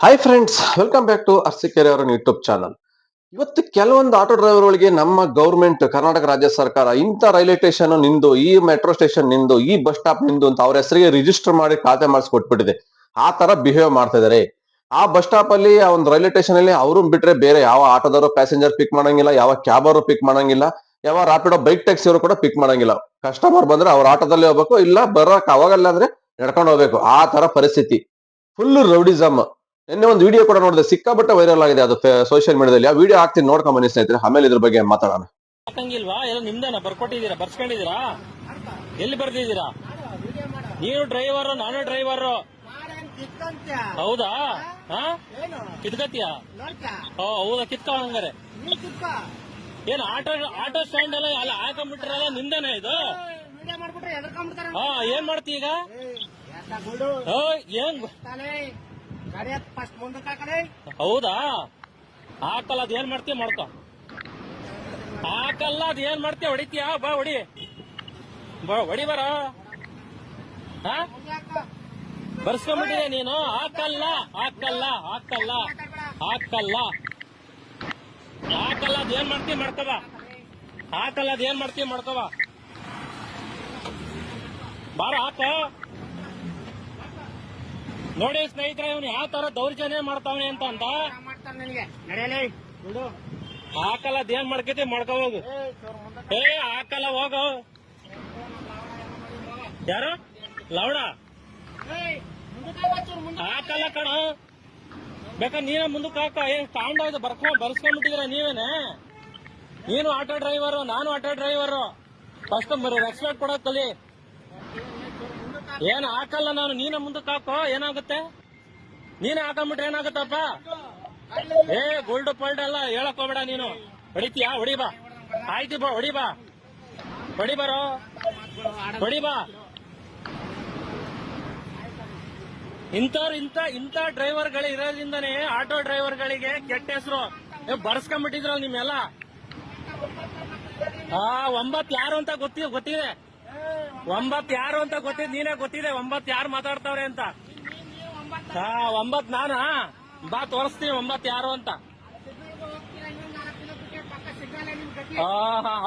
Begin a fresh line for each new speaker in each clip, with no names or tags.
Hi friends, welcome back to Arsikere ಅವರ YouTube channel. ಇವತ್ತು ಕೆಲವೊಂದು ಆಟೋ ಡ್ರೈವರ್ಗಳಿಗೆ ನಮ್ಮ ಗೌರ್ಮೆಂಟ್ ಕರ್ನಾಟಕ ರಾಜ್ಯ ಸರ್ಕಾರ ಇಂಥ ರೈಲ್ವೆ ಸ್ಟೇಷನ್ ನಿಂದು, ಈ ಮೆಟ್ರೋ ಸ್ಟೇಷನ್ ನಿಂದು, ಈ ಬಸ್ ಸ್ಟಾಪ್ ನಿಂದು ಅಂತ ಅವ್ರ ಹೆಸರಿಗೆ ರಿಜಿಸ್ಟರ್ ಮಾಡಿ ಖಾತೆ ಮಾಡಿಸ್ಕೊಟ್ಬಿಟ್ಟಿದೆ. ಆ ತರ ಬಿಹೇವ್ ಮಾಡ್ತಾ ಇದಾರೆ. ಆ ಬಸ್ ಸ್ಟಾಪ್ ಅಲ್ಲಿ, ಆ ಒಂದು ರೈಲ್ವೆ ಸ್ಟೇಷನ್ ಅಲ್ಲಿ ಅವ್ರನ್ನ ಬಿಟ್ರೆ ಬೇರೆ ಯಾವ ಆಟೋದವರು ಪ್ಯಾಸೆಂಜರ್ ಪಿಕ್ ಮಾಡಂಗಿಲ್ಲ, ಯಾವ ಕ್ಯಾಬ್ ಅವರು ಪಿಕ್ ಮಾಡಂಗಿಲ್ಲ, ಯಾವ ರಾಪಿಡೋ ಬೈಕ್ ಟ್ಯಾಕ್ಸಿ ಅವರು ಕೂಡ ಪಿಕ್ ಮಾಡಂಗಿಲ್ಲ. ಕಸ್ಟಮರ್ ಬಂದ್ರೆ ಅವ್ರ ಆಟೋದಲ್ಲಿ ಹೋಗ್ಬೇಕು, ಇಲ್ಲ ಬರೋಕ್ ಅವಾಗಲ್ಲ ಅಂದ್ರೆ ನಡ್ಕೊಂಡು ಹೋಗ್ಬೇಕು. ಆ ತರ ಪರಿಸ್ಥಿತಿ. Full rowdyism. ನಿನ್ನೆ ಒಂದು ವಿಡಿಯೋ ಕೂಡ ನೋಡಿದೆ, ಸಿಕ್ಕಾಪಟ್ಟೆ ವೈರಲ್ ಆಗಿದೆ ಅದು ಸೋಷಿಯಲ್ ಮೀಡಿಯಾದಲ್ಲಿ. ಆ ವಿಡಿಯೋ ಹಾಕ್ತೀನಿ, ನೋಡ್ಕೊಂಡ್ ಬನ್ನಿ ಸ್ನೇಹಿತರೆ, ಆಮೇಲೆ ಇದ್ರ ಬಗ್ಗೆ ಮಾತಾಡೋಣ.
ಹಾಕಂಗಿಲ್ವಾ? ಎಲ್ಲ ನಿಮ್ದೇನ ಬರ್ಕೊಟ್ಟಿದ್ದೀರಾ, ಬರ್ಸ್ಕೊಂಡಿದ್ದೀರಾ? ಎಲ್ಲಿ ಬರ್ದಿದ್ದೀರಾ? ನೀವು ಡ್ರೈವರ್, ನಾನು ಡ್ರೈವರ್. ಹೌದಾ? ಕಿತ್ಕತ್ತೀಯ? ಹೌದಾ, ಕಿತ್ಕೊ ಹಂಗಾರೆ. ಏನ್ ಆಟೋ ಸ್ಟ್ಯಾಂಡ್ ಎಲ್ಲ ಅಲ್ಲ ಹಾಕೊಂಡ್ಬಿಟ್ರಲ್ಲ, ನಿಮ್ದೇನ ಇದು? ಏನ್ ಮಾಡ್ತಿ ಈಗ? ಏನ್ ಹೌದಾ? ಹಾಕಲ್ಲ, ಅದ್ ಏನ್ ಮಾಡ್ತೀಯ ಮಾಡ್ಕೊ. ಹಾಕಲ್ಲ, ಅದ್ ಏನ್ ಮಾಡ್ತೀಯ? ಹೊಡಿತೀಯ? ಬಾ ಹೊಡಿ, ಹೊಡಿ ಬರ. ಬರ್ಸ್ಕೊಂಡ್ಬಿಟ್ಟಿದೆ ನೀನು. ಹಾಕಲ್ಲ, ಹಾಕಲ್ಲ, ಹಾಕಲ್ಲ, ಹಾಕಲ್ಲ, ಹಾಕಲ್ಲ, ಅದ್ ಏನ್ ಮಾಡ್ತೀಯ ಮಾಡ್ಕೋಬಾ. ಹಾಕಲ್ಲ, ಅದ್ ಏನ್ ಮಾಡ್ತೀಯ ಮಾಡ್ಕೋಬಾ. ಬಾರ ಹಾಕ. ನೋಡಿ ಸ್ನೇಹಿತರೆ, ಇವನು ಯಾವ ತರ ದೌರ್ಜನ್ಯ ಮಾಡ್ತಾವನೆ ಅಂತ ಹಾಕಲ್ಲ, ಅದೇನ್ ಮಾಡ್ಕೈತಿ ಮಾಡ್ಕೊ ಹೋಗು. ಹಾಕಲ್ಲ, ಹೋಗು. ಯಾರು ಲೌಡ? ಹಾಕಲ್ಲ ಕಣ. ಬೇಕಾ ನೀನ ಮುಂದಕ್ಕೆ ಹಾಕ. ಏನ್ ಸ್ಟ್ಯಾಂಡ್ ಆಯ್ತು ಬರ್ಸ್ಕೊಂಡ್ಬಿಟ್ಟಿದ್ರ ನೀವೇನೆ? ನೀನು ಆಟೋ ಡ್ರೈವರ್, ನಾನು ಆಟೋ ಡ್ರೈವರ್. ಫಸ್ಟ್ ರೆಸ್ಪೆಕ್ಟ್ ಕೊಡೋದ್ ಕಲಿ. ಏನ್ ಹಾಕಲ್ಲ ನಾನು, ನೀನ ಮುಂದಕ್ಕೆ ಹಾಕೋ. ಏನಾಗುತ್ತೆ? ನೀನೇ ಹಾಕೊಂಡ್ಬಿಟ್ರೆ ಏನಾಗುತ್ತಪ್ಪ? ಗೋಲ್ಡ್ ಪಲ್ಡ್ ಎಲ್ಲ ಹೇಳಕ್ ಹೋಗ್ಬೇಡ ನೀನು. ಹೊಡಿತೀಯಾ? ಹೊಡಿ ಬಾ. ಆಯ್ತು ಬಾ, ಹೊಡಿ ಬಾ, ಹೊಡಿ ಬರೋ, ಹೊಡಿ ಬಾ. ಇಂಥ ಡ್ರೈವರ್ಗಳು ಇರೋದ್ರಿಂದನೇ ಆಟೋ ಡ್ರೈವರ್ಗಳಿಗೆ ಕೆಟ್ಟ ಹೆಸರು. ಬರ್ಸ್ಕೊಂಡ್ಬಿಟ್ಟಿದ್ರಲ್ಲ ನಿಮ್ಮೆಲ್ಲ. 9 ಯಾರು ಅಂತ ಗೊತ್ತಿದೆ. 9 ಯಾರು ಅಂತ ಗೊತ್ತಿದೆ, ನೀನೇ ಗೊತ್ತಿದೆ 9 ಯಾರು ಮಾತಾಡ್ತಾವ್ರೆ ಅಂತ. 9 ನಾನಾ? ಬಾ ತೋರಿಸ್ತೀನಿ 9 ಯಾರು ಅಂತ.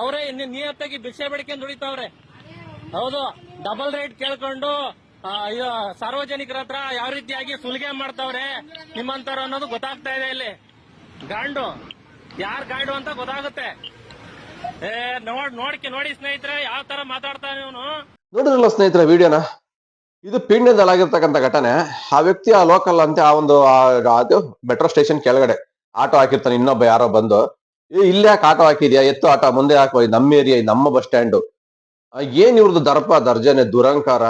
ಅವರೇ ನೀಯತ್ತಾಗಿ ಭಿಕ್ಷೆ ಬೇಡಿಕೆ ದುಡಿತಾವ್ರೆ. ಹೌದು, ಡಬಲ್ ರೇಟ್ ಕೇಳ್ಕೊಂಡು ಸಾರ್ವಜನಿಕರ ಹತ್ರ ಯಾವ ರೀತಿಯಾಗಿ ಸುಲಿಗೆ ಮಾಡ್ತಾವ್ರೆ ನಿಮ್ಮಂತವ್ರು ಅನ್ನೋದು ಗೊತ್ತಾಗ್ತಾ ಇದೆ. ಇಲ್ಲಿ ಗಾಂಡು ಯಾರ್ ಗಾಂಡು ಅಂತ ಗೊತ್ತಾಗುತ್ತೆ. ನೋಡಿ ಸ್ನೇಹಿತರೆ, ಯಾವ ತರ ಮಾತಾಡ್ತಾನೆ ಇವನು.
ನೋಡಿದ್ರಲ್ಲ ಸ್ನೇಹಿತರೆ ವಿಡಿಯೋನ. ಇದು ಪೀಣ್ಯದಲ್ಲಿ ಆಗಿರ್ತಕ್ಕಂಥ ಘಟನೆ. ಆ ವ್ಯಕ್ತಿ ಆ ಲೋಕಲ್ ಅಂತ ಆ ಒಂದು ಅದು ಮೆಟ್ರೋ ಸ್ಟೇಷನ್ ಕೆಳಗಡೆ ಆಟೋ ಹಾಕಿರ್ತಾನೆ. ಇನ್ನೊಬ್ಬ ಯಾರೋ ಬಂದು, ಇಲ್ಲಿ ಯಾಕೆ ಆಟೋ ಹಾಕಿದ್ಯಾ, ಎತ್ತು ಆಟೋ ಮುಂದೆ ಹಾಕೋ, ನಮ್ಮ ಏರಿಯಾ, ನಮ್ಮ ಬಸ್ ಸ್ಟ್ಯಾಂಡ್. ಏನ್ ಇವ್ರದ್ದು ದರ್ಪ, ದರ್ಜನೆ, ದುರಂಕಾರ.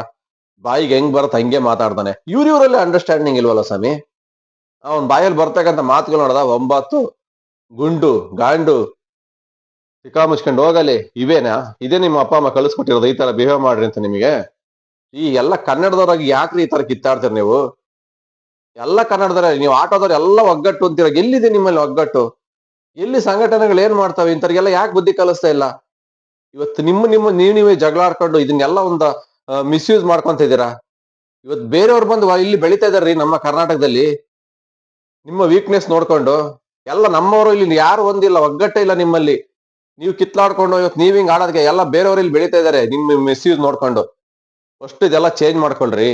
ಬಾಯಿಗೆ ಹೆಂಗ್ ಬರತ್ ಹಂಗೆ ಮಾತಾಡ್ತಾನೆ. ಇವ್ರಲ್ಲಿ ಅಂಡರ್ಸ್ಟ್ಯಾಂಡಿಂಗ್ ಇಲ್ವಲ್ಲ ಸ್ವಾಮಿ. ಅವ್ನ್ ಬಾಯಲ್ಲಿ ಬರ್ತಕ್ಕಂಥ ಮಾತುಗಳು ನೋಡದ, 9 ಗುಂಡು ಗಾಂಡು ಸಿಕ್ಕಾ ಮುಚ್ಕೊಂಡು ಹೋಗಲಿ, ಇವೇನಾ? ಇದೇ ನಿಮ್ಮ ಅಪ್ಪ ಅಮ್ಮ ಕಳಿಸ್ಕೊಟ್ಟಿರೋದು ಈ ತರ ಬಿಹೇವ್ ಮಾಡ್ರಿ ಅಂತ ನಿಮಗೆ? ಈ ಎಲ್ಲ ಕನ್ನಡದವ್ರಾಗಿ ಯಾಕ್ರಿ ಈ ತರ ಕಿತ್ತಾಡ್ತೀರಿ ನೀವು? ಎಲ್ಲ ಕನ್ನಡದವ್ರ, ನೀವು ಆಟೋದವ್ರು ಎಲ್ಲ ಒಗ್ಗಟ್ಟು ಅಂತೀರ. ಎಲ್ಲಿದೆ ನಿಮ್ಮಲ್ಲಿ ಒಗ್ಗಟ್ಟು? ಎಲ್ಲಿ ಸಂಘಟನೆಗಳು ಏನ್ ಮಾಡ್ತಾವೆ? ಇಂಥವ್ರಿಗೆಲ್ಲ ಯಾಕೆ ಬುದ್ಧಿ ಕಲಿಸ್ತಾ ಇಲ್ಲ? ಇವತ್ತು ನೀವೇ ಜಗಳ ಆಡ್ಕೊಂಡು ಇದನ್ನೆಲ್ಲ ಒಂದು ಮಿಸ್ಯೂಸ್ ಮಾಡ್ಕೊಂತ ಇದ್ದೀರಾ. ಇವತ್ತು ಬೇರೆಯವ್ರು ಬಂದು ಇಲ್ಲಿ ಬೆಳಿತಾ ಇದಾರ್ರಿ ನಮ್ಮ ಕರ್ನಾಟಕದಲ್ಲಿ. ನಿಮ್ಮ ವೀಕ್ನೆಸ್ ನೋಡ್ಕೊಂಡು ಎಲ್ಲ ನಮ್ಮವರು ಇಲ್ಲಿ ಯಾರು ಒಂದಿಲ್ಲ, ಒಗ್ಗಟ್ಟೆ ಇಲ್ಲ ನಿಮ್ಮಲ್ಲಿ. ನೀವು ಕಿತ್ಲಾಡ್ಕೊಂಡು ಇವತ್ತು ನೀವ್ ಹಿಂಗ್ ಆಡೋದಕ್ಕೆ ಎಲ್ಲ ಬೇರೆಯವ್ರು ಇಲ್ಲಿ ಬೆಳಿತಾ ಇದಾರೆ ನಿಮ್ಮ ಮಿಸ್ಯೂಸ್ ನೋಡ್ಕೊಂಡು. ಫಸ್ಟ್ ಇದೆಲ್ಲ ಚೇಂಜ್ ಮಾಡ್ಕೊಳ್ರಿ.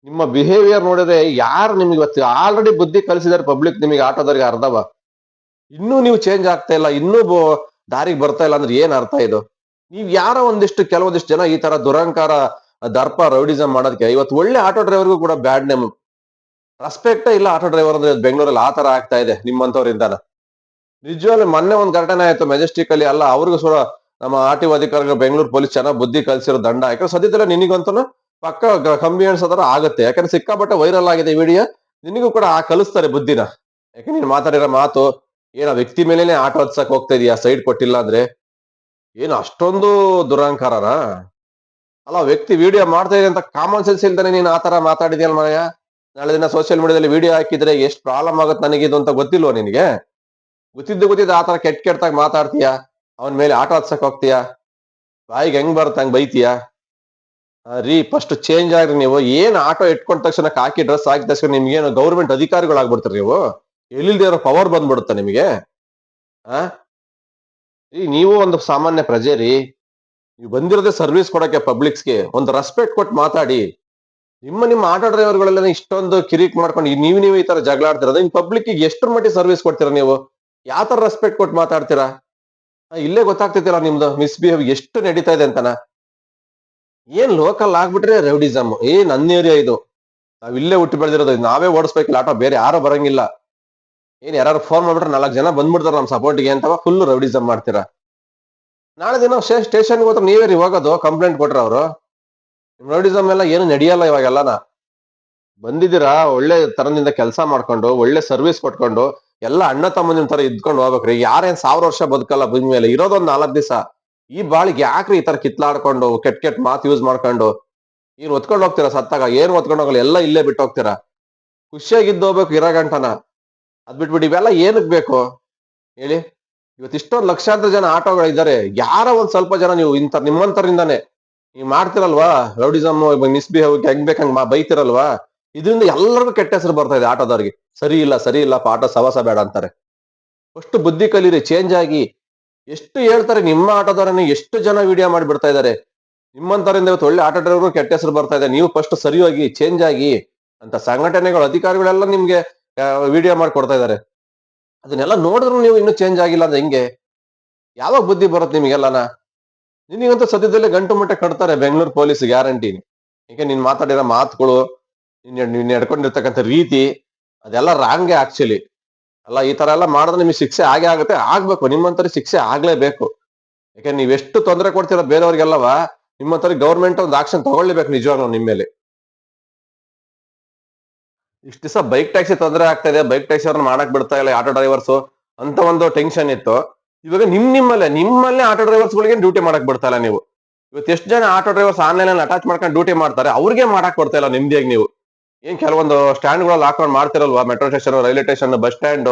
ನಿಮ್ಮ ಬಿಹೇವಿಯರ್ ನೋಡಿದ್ರೆ ಯಾರು ನಿಮ್ಗೆ ಇವತ್ತು ಆಲ್ರೆಡಿ ಬುದ್ಧಿ ಕಲಿಸಿದಾರೆ ಪಬ್ಲಿಕ್ ನಿಮಗೆ, ಆಟೋದವ್ರಿಗೆ ಅರ್ಧವ. ಇನ್ನೂ ನೀವು ಚೇಂಜ್ ಆಗ್ತಾ ಇಲ್ಲ, ಇನ್ನೂ ದಾರಿಗೆ ಬರ್ತಾ ಇಲ್ಲ ಅಂದ್ರೆ ಏನ್ ಅರ್ಥ ಇದು? ನೀವ್ ಯಾರೋ ಕೆಲವೊಂದಿಷ್ಟು ಜನ ಈ ತರ ದುರಂಕಾರ, ದರ್ಪ, ರೌಡಿಸಮ್ ಮಾಡೋದಕ್ಕೆ ಇವತ್ತು ಒಳ್ಳೆ ಆಟೋ ಡ್ರೈವರ್ಗೂ ಕೂಡ ಬ್ಯಾಡ್ ನೇಮ್, ರೆಸ್ಪೆಕ್ಟೇ ಇಲ್ಲ. ಆಟೋ ಡ್ರೈವರ್ ಅಂದ್ರೆ ಬೆಂಗಳೂರಲ್ಲಿ ಆ ತರ ಆಗ್ತಾ ಇದೆ ನಿಮ್ಮಂತವ್ರಿಂದಾನ. ನಿಜವಾಗ್ಲೂ ಮೊನ್ನೆ ಒಂದ್ ಘಟನೆ ಆಯ್ತು ಮೆಜೆಸ್ಟಿಕ್ ಅಲ್ಲಿ. ಅಲ್ಲ, ಅವ್ರಿಗೂ ಕೂಡ ನಮ್ಮ ಆರ್ಟಿಒ ಅಧಿಕಾರಿಗಳು, ಬೆಂಗಳೂರು ಪೊಲೀಸ್ ಚೆನ್ನಾಗಿ ಬುದ್ಧಿ ಕಲಿಸಿರೋ ದಂಡ. ಯಾಕಂದ್ರೆ ಸದ್ಯದಲ್ಲ ನಿನಗಂತೂ ಪಕ್ಕ ಕಂಬಿ ಅನ್ಸೋದ್ರ ಆಗುತ್ತೆ. ಯಾಕಂದ್ರೆ ಸಿಕ್ಕಾಪಟ್ಟೆ ವೈರಲ್ ಆಗಿದೆ ವಿಡಿಯೋ. ನಿನಗೂ ಕೂಡ ಕಲಿಸ್ತಾರೆ ಬುದ್ಧಿನ. ಯಾಕೆ ನೀನ್ ಮಾತಾಡಿರೋ ಮಾತು ಏನ ವ್ಯಕ್ತಿ ಮೇಲೇನೆ ಆಟೋ ಹತ್ಸಕ್ ಹೋಗ್ತಾ ಇದೀಯಾ ಸೈಡ್ ಕೊಟ್ಟಿಲ್ಲ ಅಂದ್ರೆ? ಏನು ಅಷ್ಟೊಂದು ದುರಹಂಕಾರನ? ಅಲ್ಲ, ವ್ಯಕ್ತಿ ವಿಡಿಯೋ ಮಾಡ್ತಾ ಇದೆ ಅಂತ ಕಾಮನ್ ಸೆನ್ಸ್ ಇಲ್ದಾನೆ ನೀನ್ ಆತರ ಮಾತಾಡಿದ್ಯಲ್ಲ ಮನೆಯ. ನಾಳೆ ದಿನ ಸೋಷಿಯಲ್ ಮೀಡಿಯಾದಲ್ಲಿ ವಿಡಿಯೋ ಹಾಕಿದ್ರೆ ಎಷ್ಟು ಪ್ರಾಬ್ಲಮ್ ಆಗುತ್ತೆ ನನಗಿದು ಅಂತ ಗೊತ್ತಿಲ್ವೋ ನಿನಗೆ? ಗೊತ್ತಿದ್ದು ಆತರ ಕೆಟ್ಟಾಗ ಮಾತಾಡ್ತೀಯಾ, ಅವನ್ ಮೇಲೆ ಆಟೋ ಹತ್ಸಕ್ ಹೋಗ್ತೀಯಾ, ಬಾಯಿಗೆ ಹೆಂಗ್ ಬರುತ್ತೆ ಹಂಗ್ ಬೈತೀಯಾ? ರೀ ಫಸ್ಟ್ ಚೇಂಜ್ ಆಗ್ರಿ ನೀವು. ಏನ್ ಆಟೋ ಇಟ್ಕೊಂಡ ತಕ್ಷಣ ಕಾಕಿ ಡ್ರೆಸ್ ಹಾಕಿದ ತಕ್ಷಣ ನಿಮ್ಗೇನು ಗೌರ್ಮೆಂಟ್ ಅಧಿಕಾರಿಗಳಾಗ್ಬಿಡ್ತೀರಿ ನೀವು? ಎಲ್ಲಿಲ್ದೇ ಇರೋ ಪವರ್ ಬಂದ್ಬಿಡುತ್ತ ನಿಮಗೆ? ಆ ನೀವು ಒಂದು ಸಾಮಾನ್ಯ ಪ್ರಜೆ ರೀ. ನೀವು ಬಂದಿರೋದೇ ಸರ್ವಿಸ್ ಕೊಡಕ್ಕೆ ಪಬ್ಲಿಕ್ಸ್ಗೆ. ಒಂದು ರೆಸ್ಪೆಕ್ಟ್ ಕೊಟ್ಟು ಮಾತಾಡಿ. ನಿಮ್ಮ ಆಟೋ ಡ್ರೈವರ್ಗಳೆಲ್ಲ ಇಷ್ಟೊಂದು ಕಿರಿಕ್ ಮಾಡ್ಕೊಂಡು ನೀವು ಈ ತರ ಜಗಳ ಆಡ್ತಿರೋದು ಇನ್ ಪಬ್ಲಿಕ್ ಎಷ್ಟ್ರ ಮಟ್ಟಿಗೆ ಸರ್ವಿಸ್ ಕೊಡ್ತೀರಾ ನೀವು? ಯಾವ ತರ ರೆಸ್ಪೆಕ್ಟ್ ಕೊಟ್ಟು ಮಾತಾಡ್ತೀರಾ? ಇಲ್ಲೇ ಗೊತ್ತಾಗ್ತೈತಿಲ್ಲ ನಿಮ್ದು ಮಿಸ್ಬಿಹೇವ್ ಎಷ್ಟು ನಡೀತಾ ಇದೆ ಅಂತನ. ಏನ್ ಲೋಕಲ್ ಆಗ್ಬಿಟ್ರೆ ರೌಡಿಸಮ್. ನನ್ನ ಏರಿಯಾ ಇದು, ನಾವ್ ಇಲ್ಲೇ ಹುಟ್ಟಿ ಬೆಳೆದಿರೋದು, ನಾವೇ ಓಡಿಸ್ಬೇಕಿಲ್ಲ ಆಟೋ, ಬೇರೆ ಯಾರು ಬರಂಗಿಲ್ಲ. ಯಾರು ಫೋನ್ ಮಾಡ್ಬಿಟ್ರೆ 4 ಜನ ಬಂದ್ಬಿಡ್ತಾರ ನಮ್ ಸಪೋರ್ಟ್ಗೆ ಅಂತ ಫುಲ್ ರೌಡಿಸಮ್ ಮಾಡ್ತೀರಾ. ನಾಳೆ ದಿನ ಸ್ಟೇಷನ್ಗೆ ಹೋದ್ರೆ ನೀವೇ ರೀ ಹೋಗೋದು ಕಂಪ್ಲೇಂಟ್ ಕೊಟ್ರ ಅವರು. ರೌಡಿಸಮ್ ಎಲ್ಲ ಏನು ನಡೆಯಲ್ಲ ಇವಾಗೆಲ್ಲನ. ಬಂದಿದ್ದೀರಾ ಒಳ್ಳೆ ತರದಿಂದ ಕೆಲಸ ಮಾಡ್ಕೊಂಡು ಒಳ್ಳೆ ಸರ್ವಿಸ್ ಕೊಟ್ಕೊಂಡು ಎಲ್ಲ ಅಣ್ಣ ತಮ್ಮನಿನ ತರ ಇದ್ಕೊಂಡು ಹೋಗ್ಬೇಕ್ರಿ. ಯಾರೇನ್ 1000 ವರ್ಷ ಬದುಕಲ್ಲ ಭೂಮಿ ಮೇಲೆ, ಇರೋದೊಂದ್ 4 ದಿವಸ. ಈ ಬಾಳಿಗೆ ಯಾಕ್ರಿ ಈ ತರ ಕಿತ್ಲಾಡ್ಕೊಂಡು ಕೆಟ್ಟ ಮಾತು ಯೂಸ್ ಮಾಡ್ಕೊಂಡು ಹೊತ್ಕೊಂಡ್ ಹೋಗ್ತೀರಾ? ಸತ್ತಾಗ ಏನ್ ಹೊತ್ಕೊಂಡ್ ಹೋಗಲ್ಲ, ಎಲ್ಲ ಇಲ್ಲೇ ಬಿಟ್ಟು ಹೋಗ್ತೀರಾ. ಖುಷಿಯಾಗಿದ್ದು ಹೋಗ್ಬೇಕು ಇರೋ ಗಂಟನ. ಅದ್ ಬಿಟ್ಬಿಟ್ಟು ಇವೆಲ್ಲ ಏನಕ್ ಬೇಕು ಹೇಳಿ? ಇವತ್ತು ಇಷ್ಟೊಂದು ಲಕ್ಷಾಂತರ ಜನ ಆಟೋಗಳಿದ್ದಾರೆ. ಯಾರೋ ಒಂದ್ ಸ್ವಲ್ಪ ಜನ ನೀವು ನಿಮ್ಮಂತರಿಂದಾನೆ ನೀವು ಮಾಡ್ತಿರಲ್ವಾ ರೌಡಿಸಮ್, ಮಿಸ್ಬಿಹೇವ್, ಹೆಂಗ್ ಬೇಕಂಗ್ ಬೈತಿರಲ್ವಾ, ಇದರಿಂದ ಎಲ್ಲರಿಗೂ ಕೆಟ್ಟ ಹೆಸರು ಬರ್ತಾ ಇದೆ ಆಟೋದವ್ರಿಗೆ. ಸರಿ ಇಲ್ಲ ಆಟೋ ಸವಾಸ ಬೇಡ ಅಂತಾರೆ. ಅಷ್ಟು ಬುದ್ಧಿ ಕಲೀರಿ, ಚೇಂಜ್ ಆಗಿ. ಎಷ್ಟು ಹೇಳ್ತಾರೆ ನಿಮ್ಮ ಆಟೋದವರನ್ನ, ಎಷ್ಟು ಜನ ವಿಡಿಯೋ ಮಾಡಿ ಬಿಡ್ತಾ ಇದಾರೆ. ನಿಮ್ಮಂತರಿಂದ ಇವತ್ತು ಒಳ್ಳೆ ಆಟೋ ಡ್ರೈವರ್ಗೂ ಕೆಟ್ಟ ಹೆಸರು ಬರ್ತಾ ಇದೆ. ನೀವು ಫಸ್ಟ್ ಸರಿ ಹೋಗಿ ಚೇಂಜ್ ಆಗಿ ಅಂತ ಸಂಘಟನೆಗಳು, ಅಧಿಕಾರಿಗಳೆಲ್ಲ ನಿಮ್ಗೆ ವಿಡಿಯೋ ಮಾಡಿ ಕೊಡ್ತಾ ಇದಾರೆ. ಅದನ್ನೆಲ್ಲ ನೋಡಿದ್ರು ನೀವು ಇನ್ನೂ ಚೇಂಜ್ ಆಗಿಲ್ಲ ಅಂದ್ರೆ ಹೆಂಗೆ? ಯಾವಾಗ ಬುದ್ಧಿ ಬರುತ್ತೆ ನಿಮ್ಗೆಲ್ಲನ? ನಿನಗಂತೂ ಸದ್ಯದಲ್ಲೇ ಗಂಟು ಮುಟ್ಟೆ ಕಟ್ತಾರೆ ಬೆಂಗಳೂರು ಪೊಲೀಸ್, ಗ್ಯಾರಂಟಿ. ಈಗ ನೀನ್ ಮಾತಾಡಿರೋ ಮಾತುಗಳು, ನೀನ್ ನಡ್ಕೊಂಡಿರ್ತಕ್ಕಂಥ ರೀತಿ ಅದೆಲ್ಲ ರಾಂಗೆ ಆಕ್ಚುಲಿ. ಅಲ್ಲ, ಈ ತರ ಎಲ್ಲ ಮಾಡಿದ್ರೆ ನಿಮಗೆ ಶಿಕ್ಷೆ ಆಗೇ ಆಗುತ್ತೆ, ಆಗ್ಬೇಕು. ನಿಮ್ಮಂತವ್ರಿಗೆ ಶಿಕ್ಷೆ ಆಗ್ಲೇಬೇಕು. ಯಾಕಂದ್ರೆ ನೀವ್ ಎಷ್ಟು ತೊಂದರೆ ಕೊಡ್ತೀರ ಬೇರೆಯವ್ರಿಗೆಲ್ಲವ, ನಿಮ್ಮಂತವ್ರಿಗೆ ಗೌರ್ಮೆಂಟ್ ಒಂದು ಆಕ್ಷನ್ ತಗೊಳ್ಲೇಬೇಕು ನಿಜವಾಗ್ಲೂ ನಿಮ್ಮ ಮೇಲೆ. ಇಷ್ಟ ದಿವಸ ಬೈಕ್ ಟ್ಯಾಕ್ಸಿ ತೊಂದರೆ ಆಗ್ತಾ ಇದೆ, ಬೈಕ್ ಟ್ಯಾಕ್ಸಿ ಅವ್ರನ್ನ ಮಾಡಕ್ ಬಿಡ್ತಾ ಇಲ್ಲ ಆಟೋ ಡ್ರೈವರ್ಸ್ ಅಂತ ಒಂದು ಟೆನ್ಷನ್ ಇತ್ತು. ಇವಾಗ ನಿಮ್ಮಲ್ಲೇ ಆಟೋ ಡ್ರೈವರ್ಸ್ ಗಳಿಗೆ ಡ್ಯೂಟಿ ಮಾಡಕ್ ಬಿಡ್ತಾ ಇಲ್ಲ ನೀವು. ಇವತ್ತು ಎಷ್ಟು ಜನ ಆಟೋ ಡ್ರೈವರ್ಸ್ ಆನ್ಲೈನ್ ಅಲ್ಲಿ ಅಟ್ಯಾಚ್ ಮಾಡ್ಕೊಂಡು ಡ್ಯೂಟಿ ಮಾಡ್ತಾರೆ, ಅವ್ರಿಗೆ ಮಾಡಕ್ ಕೊಡ್ತಾ ಇಲ್ಲ ನಿಮ್ದಿಯಾಗಿ ನೀವು. ಏನ್ ಕೆಲವೊಂದು ಸ್ಟ್ಯಾಂಡ್ ಗಳಲ್ಲಿ ಹಾಕೊಂಡು ಮಾಡ್ತಿರಲ್ವಾ, metro station, railway station, bus stand,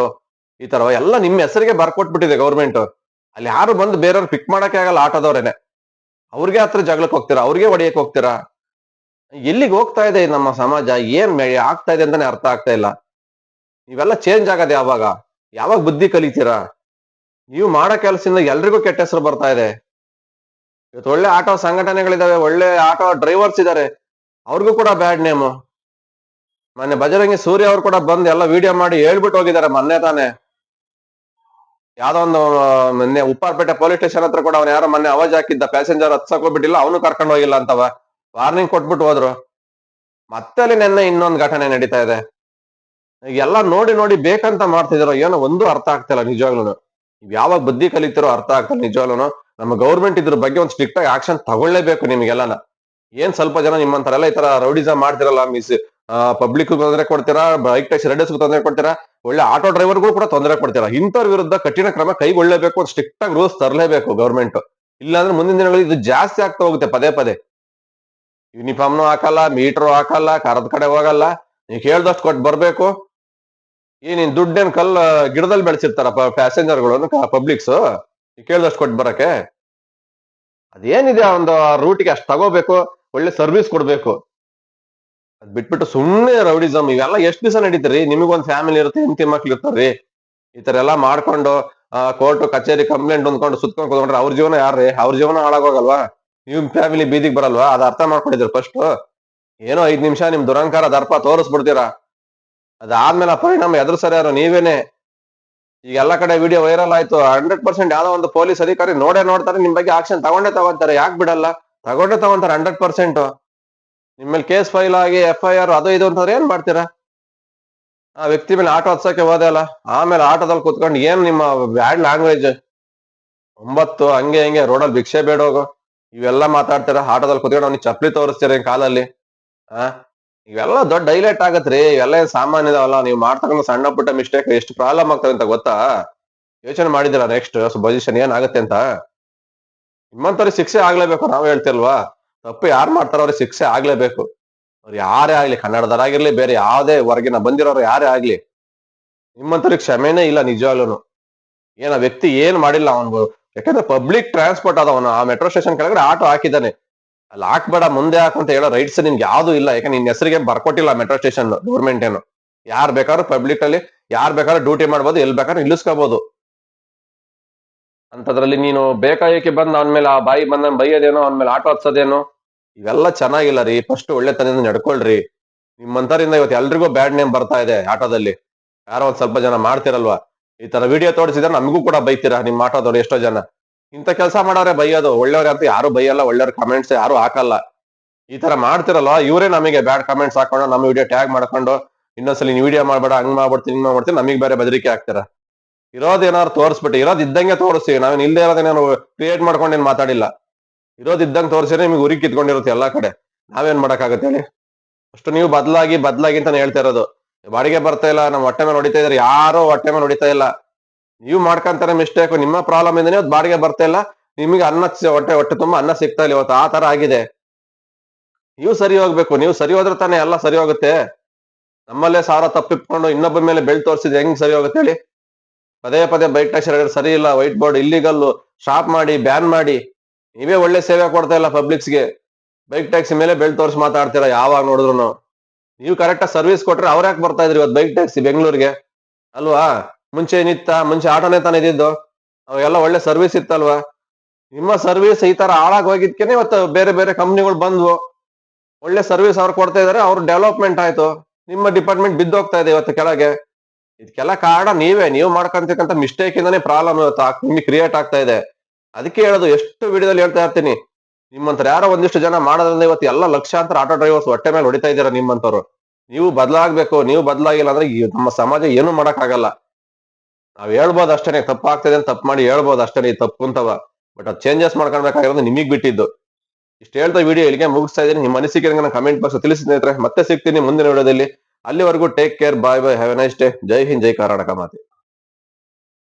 ಈ ತರ ಎಲ್ಲ ನಿಮ್ಮ ಹೆಸರಿಗೆ ಬರ್ಕೊಟ್ಬಿಟ್ಟಿದೆ ಗೌರ್ಮೆಂಟ್. ಅಲ್ಲಿ ಯಾರು ಬಂದು ಬೇರೆಯವ್ರು ಪಿಕ್ ಮಾಡಕ್ಕೆ ಆಗಲ್ಲ ಆಟೋದವ್ರೇನೆ. ಅವ್ರಿಗೆ ಹತ್ರ ಜಗಳಕ್ಕೆ ಹೋಗ್ತೀರಾ, ಅವ್ರಿಗೆ ಹೊಡಿಯಕ್ ಹೋಗ್ತೀರಾ. ಎಲ್ಲಿಗೆ ಹೋಗ್ತಾ ಇದೆ ನಮ್ಮ ಸಮಾಜ? ಆಗ್ತಾ ಇದೆ ಅಂತಾನೆ ಅರ್ಥ ಆಗ್ತಾ ಇಲ್ಲ. ನೀವೆಲ್ಲ ಚೇಂಜ್ ಆಗದೆ ಯಾವಾಗ ಬುದ್ಧಿ ಕಲಿತೀರಾ? ನೀವು ಮಾಡೋ ಕೆಲಸದಿಂದ ಎಲ್ರಿಗೂ ಕೆಟ್ಟ ಹೆಸರು ಬರ್ತಾ ಇದೆ. ಇವತ್ತು ಒಳ್ಳೆ ಆಟೋ ಸಂಘಟನೆಗಳಿದಾವೆ, ಒಳ್ಳೆ ಆಟೋ ಡ್ರೈವರ್ಸ್ ಇದಾರೆ, ಅವ್ರಿಗೂ ಕೂಡ ಬ್ಯಾಡ್ ನೇಮು. ಮೊನ್ನೆ ಬಜರಂಗಿ ಸೂರ್ಯ ಅವ್ರು ಕೂಡ ಬಂದು ಎಲ್ಲ ವಿಡಿಯೋ ಮಾಡಿ ಹೇಳ್ಬಿಟ್ಟು ಹೋಗಿದ್ದಾರೆ ಮೊನ್ನೆ ತಾನೆ. ಯಾವ್ದೋ ಒಂದು ಮೊನ್ನೆ ಉಪ್ಪಾರಪೇಟೆ ಪೊಲೀಸ್ ಸ್ಟೇಷನ್ ಹತ್ರ ಕೂಡ ಅವ್ನು ಯಾರೋ ಮೊನ್ನೆ ಅವಾಜ್ ಹಾಕಿದ್ದ, ಪ್ಯಾಸೆಂಜರ್ ಹತ್ಸಕ್ ಹೋಗ್ಬಿಟ್ಟಿಲ್ಲ, ಅವನು ಕರ್ಕೊಂಡು ಹೋಗಿಲ್ಲ ಅಂತವ, ವಾರ್ನಿಂಗ್ ಕೊಟ್ಬಿಟ್ಟು ಹೋದ್ರು. ಮತ್ತೆ ಅಲ್ಲಿ ನಿನ್ನೆ ಇನ್ನೊಂದು ಘಟನೆ ನಡೀತಾ ಇದೆ. ಎಲ್ಲ ನೋಡಿ ಬೇಕಂತ ಮಾಡ್ತಿದಾರೋ ಏನೋ ಒಂದು ಅರ್ಥ ಆಗ್ತಿಲ್ಲ ನಿಜವಾಗ್ಲೂ. ನೀವ್ ಯಾವಾಗ ಬುದ್ಧಿ ಕಲಿತಿರೋ ಅರ್ಥ ಆಗ್ತಿಲ್ಲ ನಿಜವಾಗ್ಲೂ. ನಮ್ಮ ಗೌರ್ಮೆಂಟ್ ಇದ್ರ ಬಗ್ಗೆ ಒಂದು ಸ್ಟ್ರಿಕ್ಟ್ ಆಗಿ ಆಕ್ಷನ್ ತಗೊಳ್ಳೇಬೇಕು ನಿಮ್ಗೆಲ್ಲನ. ಏನ್ ಸ್ವಲ್ಪ ಜನ ನಿಮ್ಮಂತರೆಲ್ಲ ಈ ತರ ರೌಡಿಸಮ್ ಮಾಡ್ತಿರಲ್ಲ, ಪಬ್ಲಿಕ್ ತೊಂದರೆ ಕೊಡ್ತೀರಾ, ಬೈಕ್ ಟ್ಯಾಕ್ಸಿ ರೈಡರ್ಸ್ ತೊಂದರೆ ಕೊಡ್ತೀರಾ, ಒಳ್ಳೆ ಆಟೋ ಡ್ರೈವರ್ಗೂ ಕೂಡ ತೊಂದರೆ ಕೊಡ್ತೀರಾ. ಇಂಥವ್ರ ವಿರುದ್ಧ ಕಠಿಣ ಕ್ರಮ ಕೈಗೊಳ್ಳಲೇಬೇಕು, ಒಂದು ಸ್ಟ್ರಿಕ್ಟ್ ಆಗಿ ರೂಲ್ಸ್ ತರಲೇಬೇಕು ಗೌರ್ಮೆಂಟ್. ಇಲ್ಲಾಂದ್ರೆ ಮುಂದಿನ ದಿನಗಳಲ್ಲಿ ಇದು ಜಾಸ್ತಿ ಆಗ್ತಾ ಹೋಗುತ್ತೆ ಪದೇ. ಯೂನಿಫಾರ್ಮ್ನು ಹಾಕಲ್ಲ, ಮೀಟರ್ ಹಾಕಲ್ಲ, ಕರದ ಕಡೆ ಹೋಗಲ್ಲ, ನೀವು ಕೇಳ್ದಷ್ಟು ಕೊಟ್ಟು ಬರ್ಬೇಕು. ನೀನ್ ದುಡ್ಡೇನ್ ಗಿಡದಲ್ಲಿ ಬೆಳೆಸಿರ್ತಾರ ಪ್ಯಾಸೆಂಜರ್ಗಳು, ಪಬ್ಲಿಕ್ಸ್ ಕೇಳ್ದಷ್ಟು ಕೊಟ್ಟು ಬರಕ್ಕೆ? ಅದೇನಿದೆ ಒಂದು ರೂಟ್ಗೆ ಅಷ್ಟು ತಗೋಬೇಕು, ಒಳ್ಳೆ ಸರ್ವಿಸ್ ಕೊಡ್ಬೇಕು. ಅದ್ ಬಿಟ್ಬಿಟ್ಟು ಸುಮ್ನೆ ರೌಡಿಸಮ್ ಇವೆಲ್ಲ ಎಷ್ಟ್ ದಿವಸ ನಡೀತೀರಿ? ನಿಮಗೊಂದ್ ಫ್ಯಾಮಿಲಿ ಇರುತ್ತೆ, ಹೆಂಡತಿ ಮಕ್ಳು ಇರ್ತಾರ್ರಿ. ಈ ತರ ಎಲ್ಲಾ ಮಾಡ್ಕೊಂಡು ಕೋರ್ಟ್ ಕಚೇರಿ ಕಂಪ್ಲೇಂಟ್ ಹೊಂದ್ಕೊಂಡು ಸುತ್ಕೊಂಡ್ ಕೂತ್ಕೊಂಡ್ರೆ ಅವ್ರ ಜೀವನ ಯಾರ್ರಿ? ಅವ್ರ ಜೀವನ ಹಾಳಾಗೋಗಲ್ವಾ? ನಿಮ್ ಫ್ಯಾಮಿಲಿ ಬೀದಿಗೆ ಬರಲ್ವಾ? ಅದ್ ಅರ್ಥ ಮಾಡ್ಕೊಂಡಿದ್ರು ಫಸ್ಟ್. ಏನೋ 5 ನಿಮಿಷ ನಿಮ್ ದುರಂಕಾರ ದರ್ಪ ತೋರಿಸ್ಬಿಡ್ತೀರಾ, ಅದಾದ್ಮೇಲೆ ಆ ಪರಿಣಾಮ ಎದುರಿಸೋರು ನೀವೇನೆ. ಈಗ ಎಲ್ಲಾ ಕಡೆ ವಿಡಿಯೋ ವೈರಲ್ ಆಯ್ತು, 100% ಯಾವ್ದೋ ಒಂದು ಪೊಲೀಸ್ ಅಧಿಕಾರಿ ನೋಡ್ತಾರೆ, ನಿಮ್ ಬಗ್ಗೆ ಆಕ್ಷನ್ ತಗೊಂತಾರೆ. ಯಾಕೆ ಬಿಡಲ್ಲ? ತಗೊಂತಾರೆ 100%. ನಿಮ್ಮಲ್ಲಿ ಕೇಸ್ ಫೈಲ್ ಆಗಿ FIR ಅದು ಇದು ಅಂತಂದ್ರೆ ಏನ್ ಮಾಡ್ತೀರಾ? ಆ ವ್ಯಕ್ತಿ ಮೇಲೆ ಆಟೋ ಹತ್ಸಕ್ಕೆ ಹೋದೆ ಅಲ್ಲ, ಆಮೇಲೆ ಆಟೋದಲ್ಲಿ ಕುತ್ಕೊಂಡು ಏನ್ ನಿಮ್ಮ ಬ್ಯಾಡ್ ಲ್ಯಾಂಗ್ವೇಜ್, 9 ಹಂಗೆ ಹಿಂಗೆ ರೋಡಲ್ಲಿ ಭಿಕ್ಷೆ ಬೇಡೋಗು ಇವೆಲ್ಲ ಮಾತಾಡ್ತೀರಾ. ಆಟೋದಲ್ಲಿ ಕುತ್ಕೊಂಡು ಅವ್ನಿಗೆ ಚಪ್ಪಲಿ ತೋರಿಸ್ತೀರ ಕಾಲಲ್ಲಿ. ಆ ಇವೆಲ್ಲ ದೊಡ್ಡ ಹೈಲೈಟ್ ಆಗತ್ರಿ. ಇವೆಲ್ಲ ಏನ್ ಸಾಮಾನ್ಯ ಇದಾವಲ್ಲ, ನೀವು ಮಾಡ್ತಕ್ಕಂಥ ಸಣ್ಣ ಪುಟ್ಟ ಮಿಸ್ಟೇಕ್ ಎಷ್ಟು ಪ್ರಾಬ್ಲಮ್ ಆಗ್ತದೆ ಅಂತ ಗೊತ್ತಾ? ಯೋಚನೆ ಮಾಡಿದಿರಾ ನೆಕ್ಸ್ಟ್ ಪೊಸಿಷನ್ ಏನಾಗುತ್ತೆ ಅಂತ? ನಿಮ್ಮಂತವ್ರಿಗೆ ಶಿಕ್ಷೆ ಆಗ್ಲೇಬೇಕು, ನಾವ್ ಹೇಳ್ತಿಲ್ವಾ? ತಪ್ಪು ಯಾರು ಮಾಡ್ತಾರೋ ಅವ್ರಿಗೆ ಶಿಕ್ಷೆ ಆಗ್ಲೇಬೇಕು. ಅವ್ರು ಯಾರೇ ಆಗ್ಲಿ, ಕನ್ನಡದವರಾಗಿರ್ಲಿ, ಬೇರೆ ಯಾವ್ದೇ ಹೊರಗಿನ ಬಂದಿರೋರು ಯಾರೇ ಆಗ್ಲಿ, ನಿಮ್ಮಂತವ್ರಿಗೆ ಕ್ಷಮೆನೇ ಇಲ್ಲ ನಿಜವಾಗ್ಲೂನು. ಏನ ವ್ಯಕ್ತಿ ಏನ್ ಮಾಡಿಲ್ಲ ಅವನು, ಯಾಕಂದ್ರೆ ಪಬ್ಲಿಕ್ ಟ್ರಾನ್ಸ್ಪೋರ್ಟ್ ಆದವನು. ಆ ಮೆಟ್ರೋ ಸ್ಟೇಷನ್ ಕೆಳಗಡೆ ಆಟೋ ಹಾಕಿದ್ದಾನೆ, ಅಲ್ಲಿ ಹಾಕ್ಬೇಡ ಮುಂದೆ ಹಾಕು ಅಂತ ಹೇಳೋ ರೈಟ್ಸ್ ನಿನ್ಗೆ ಯಾವ್ದು ಇಲ್ಲ. ಯಾಕಂದ್ರೆ ನಿನ್ ಹೆಸರಿಗೆ ಬರ್ಕೊಟ್ಟಿಲ್ಲ ಮೆಟ್ರೋ ಸ್ಟೇಷನ್ ಗೌರ್ಮೆಂಟ್ ಏನು. ಯಾರ್ ಬೇಕಾದ್ರೂ ಪಬ್ಲಿಕ್ ಅಲ್ಲಿ ಯಾರ್ ಬೇಕಾದ್ರೂ ಡ್ಯೂಟಿ ಮಾಡ್ಬೋದು, ಎಲ್ ಬೇಕಾದ್ರೂ ನಿಲ್ಲಿಸ್ಕೋಬಹುದು. ಅಂತದ್ರಲ್ಲಿ ನೀನು ಬೇಕಾಯಕ್ಕೆ ಬಂದ್ ಅವನ ಮೇಲೆ ಆ ಬಾಯಿ ಬಂದ ಬೈಯೋದೇನೋ, ಅವನ ಮೇಲೆ ಆಟೋ ಹತ್ಸೋದೇನೋ, ಇವೆಲ್ಲ ಚೆನ್ನಾಗಿಲ್ಲ ರೀ. ಫಸ್ಟ್ ಒಳ್ಳೆತನದಿಂದ ನಡ್ಕೊಳ್ರಿ. ನಿಮ್ಮಂತರಿಂದ ಇವತ್ತು ಎಲ್ರಿಗೂ ಬ್ಯಾಡ್ ನೇಮ್ ಬರ್ತಾ ಇದೆ ಆಟೋದಲ್ಲಿ. ಯಾರೋ ಒಂದ್ ಸ್ವಲ್ಪ ಜನ ಮಾಡ್ತಿರಲ್ವಾ, ಈ ತರ ವಿಡಿಯೋ ತೋರಿಸಿದ್ರೆ ನಮಗೂ ಕೂಡ ಬೈತೀರಾ ನಿಮ್ ಆಟೋದವ್ರು ಎಷ್ಟೋ ಜನ. ಇಂಥ ಕೆಲಸ ಮಾಡೋರೆ ಬೈಯೋದು. ಒಳ್ಳೆಯವ್ರ ಅಂತ ಯಾರು ಬೈಯಲ್ಲ, ಒಳ್ಳೆಯವ್ರ ಕಮೆಂಟ್ಸ್ ಯಾರು ಹಾಕಲ್ಲ. ಈ ತರ ಮಾಡ್ತಿರಲ್ವಾ, ಇವರೇ ನಮಗೆ ಬ್ಯಾಡ್ ಕಮೆಂಟ್ಸ್ ಹಾಕೊಂಡು ನಮ್ಮ ವಿಡಿಯೋ ಟ್ಯಾಗ್ ಮಾಡ್ಕೊಂಡು ಇನ್ನೊಂದ್ಸಲಿ ನೀವು ವಿಡಿಯೋ ಮಾಡ್ಬೇಡ, ಹಂಗ್ ಮಾಡ್ಬಿಡ್ತೀನಿ ಹಿಂಗ್ ಮಾಡ್ಬಿಡ್ತೀನಿ, ನಮಗ್ ಬೇರೆ ಬೆದರಿಕೆ ಹಾಕ್ತೀರಾ. ಇರೋದೇನಾದ್ರು ತೋರಿಸ್ಬಿಟ್ಟು, ಇರೋದ್ ಇದ್ದಂಗೆ ತೋರಿಸ್ತೀವಿ. ನಾವೇನ್ ಇಲ್ಲದೆ ಇರೋದೇನಾದ್ರು ಕ್ರಿಯೇಟ್ ಮಾಡ್ಕೊಂಡು ಏನ್ ಮಾತಾಡಿಲ್ಲ. ಇರೋದ್ ಇದ್ದಂಗೆ ತೋರಿಸಿದ್ರೆ ನಿಮ್ಗೆ ಉರಿ ಕಿತ್ಕೊಂಡಿರುತ್ತೆ ಎಲ್ಲಾ ಕಡೆ. ನಾವೇನ್ ಮಾಡಕ್ಕಾಗತ್ತೆ ಹೇಳಿ. ಅಷ್ಟು ನೀವು ಬದಲಾಗಿ ಬದಲಾಗಿ ಅಂತಾನೆ ಹೇಳ್ತಾ ಇರೋದು. ಬಾಡಿಗೆ ಬರ್ತಾ ಇಲ್ಲ, ನಮ್ಮ ಹೊಟ್ಟೆ ಮೇಲೆ ಹೊಡಿತಾ ಇದಾರೆ, ಯಾರೋ ಹೊಟ್ಟೆ ಮೇಲೆ ಹೊಡಿತಾ ಇಲ್ಲ. ನೀವು ಮಾಡ್ಕೊಂತಾರೆ ಮಿಸ್ಟೇಕ್, ನಿಮ್ಮ ಪ್ರಾಬ್ಲಮ್ ಇಂದಾನೆ ಇವತ್ತು ಬಾಡಿಗೆ ಬರ್ತಾ ಇಲ್ಲ. ನಿಮಗೆ ಅನ್ನ ಹೊಟ್ಟೆ ಹೊಟ್ಟೆ ತುಂಬಾ ಅನ್ನ ಸಿಗ್ತಾ ಇಲ್ಲ ಇವತ್ತು. ಆ ತರ ಆಗಿದೆ. ನೀವು ಸರಿ ಹೋಗ್ಬೇಕು. ನೀವು ಸರಿ ಹೋದ್ರೆ ತಾನೇ ಎಲ್ಲ ಸರಿ ಹೋಗುತ್ತೆ. ನಮ್ಮಲ್ಲೇ ಸಾವಿರ ತಪ್ಪಿಟ್ಕೊಂಡು ಇನ್ನೊಬ್ಬ ಮೇಲೆ ಬೆಳ್ ತೋರಿಸಿದ್ರೆ ಹೆಂಗ್ ಸರಿ ಹೋಗುತ್ತೆ ಹೇಳಿ. ಪದೇ ಪದೇ ಬೈಕ್ ಟ್ಯಾಕ್ಸಿ ಸರಿ ಇಲ್ಲ, ವೈಟ್ ಬೋರ್ಡ್ ಇಲ್ಲಿಗಲ್, ಸ್ಟಾಪ್ ಮಾಡಿ, ಬ್ಯಾನ್ ಮಾಡಿ. ನೀವೇ ಒಳ್ಳೆ ಸೇವೆ ಕೊಡ್ತಾ ಇಲ್ಲ ಪಬ್ಲಿಕ್ಸ್ಗೆ. ಬೈಕ್ ಟ್ಯಾಕ್ಸಿ ಮೇಲೆ ಬೆಳ್ ತೋರಿಸಿ ಮಾತಾಡ್ತೀರಾ ಯಾವಾಗ ನೋಡಿದ್ರು. ನೀವು ಕರೆಕ್ಟ್ ಸರ್ವಿಸ್ ಕೊಟ್ರೆ ಅವ್ರ ಯಾಕೆ ಬರ್ತಾ ಇದ್ರಿ ಇವತ್ತು ಬೈಕ್ ಟ್ಯಾಕ್ಸಿ ಬೆಂಗಳೂರಿಗೆ, ಅಲ್ವಾ? ಮುಂಚೆ ಆಟೋನೇ ತಾನೇ ಇದ್ದಿದ್ದು. ಅವೆಲ್ಲ ಒಳ್ಳೆ ಸರ್ವಿಸ್ ಇತ್ತಲ್ವಾ? ನಿಮ್ಮ ಸರ್ವಿಸ್ ಈ ತರ ಹಾಳಾಗಿ ಹೋಗಿದ್ಕೇನೆ ಇವತ್ತು ಬೇರೆ ಬೇರೆ ಕಂಪ್ನಿಗಳು ಬಂದ್ವು. ಒಳ್ಳೆ ಸರ್ವಿಸ್ ಅವ್ರು ಕೊಡ್ತಾ ಇದಾರೆ, ಅವ್ರ ಡೆವಲಪ್ಮೆಂಟ್ ಆಯ್ತು. ನಿಮ್ಮ ಡಿಪಾರ್ಟ್ಮೆಂಟ್ ಬಿದ್ದೋಗ್ತಾ ಇದೆ ಇವತ್ತು ಕೆಳಗೆ. ಇದಕ್ಕೆಲ್ಲ ಕಾರಣ ನೀವೇ. ನೀವು ಮಾಡ್ಕೊಂತಕ್ಕಂಥ ಮಿಸ್ಟೇಕ್ ಇಂದಾನೇ ಪ್ರಾಬ್ಲಮ್ ಇವತ್ತು ನಿಮಗೆ ಕ್ರಿಯೇಟ್ ಆಗ್ತಾ ಇದೆ. ಅದಕ್ಕೆ ಹೇಳೋದು, ಎಷ್ಟು ವಿಡಿಯೋದಲ್ಲಿ ಹೇಳ್ತಾ ಇರ್ತೀನಿ, ನಿಮ್ಮಂತರ ಯಾರೋ ಒಂದಿಷ್ಟು ಜನ ಮಾಡೋದ್ರಿಂದ ಇವತ್ತು ಎಲ್ಲ ಲಕ್ಷಾಂತರ ಆಟೋ ಡ್ರೈವರ್ಸ್ ಹೊಟ್ಟೆ ಮೇಲೆ ಹೊಡಿತಾ ಇದ್ದೀರಾ ನಿಮ್ಮಂತವ್ರು. ನೀವು ಬದಲಾಗ್ಬೇಕು. ನೀವು ಬದಲಾಗಿಲ್ಲ ಅಂದ್ರೆ ಈ ನಮ್ಮ ಸಮಾಜ ಏನು ಮಾಡಕ್ ಆಗಲ್ಲ. ನಾವ್ ಹೇಳ್ಬೋದು ಅಷ್ಟೇನೆ, ತಪ್ಪಾಗ್ತದೆ ಅಂತ ತಪ್ಪು ಮಾಡಿ ಹೇಳ್ಬೋದು ಅಷ್ಟೇನೆ, ಈ ತಪ್ಪು ಅಂತವ. ಬಟ್ ಅದು ಚೇಂಜಸ್ ಮಾಡ್ಕೊಳ್ಬೇಕಾಗಿರೋದು ನಿಮಗ್ ಬಿಟ್ಟಿದ್ದು. ಇಷ್ಟು ಹೇಳ್ತಾ ವಿಡಿಯೋ ಇಲ್ಲಿಗೆ ಮುಗಿಸ್ತಾ ಇದ್ದೀನಿ. ನಿಮ್ಮ ಅನಿಸಿಕೆ ಕಮೆಂಟ್ ಬಾಕ್ಸ್ ತಿಳಿಸಿ ಸ್ನೇಹಿತರೆ. ಮತ್ತೆ ಸಿಗ್ತೀನಿ ಮುಂದಿನ ವಿಡಿಯೋದಲ್ಲಿ. ಅಲ್ಲಿವರೆಗೂ take care, bye bye, have a nice day. ಜೈ ಹಿಂದ್, ಜೈ ಕರ್ನಾಟಕ ಮಾತೆ.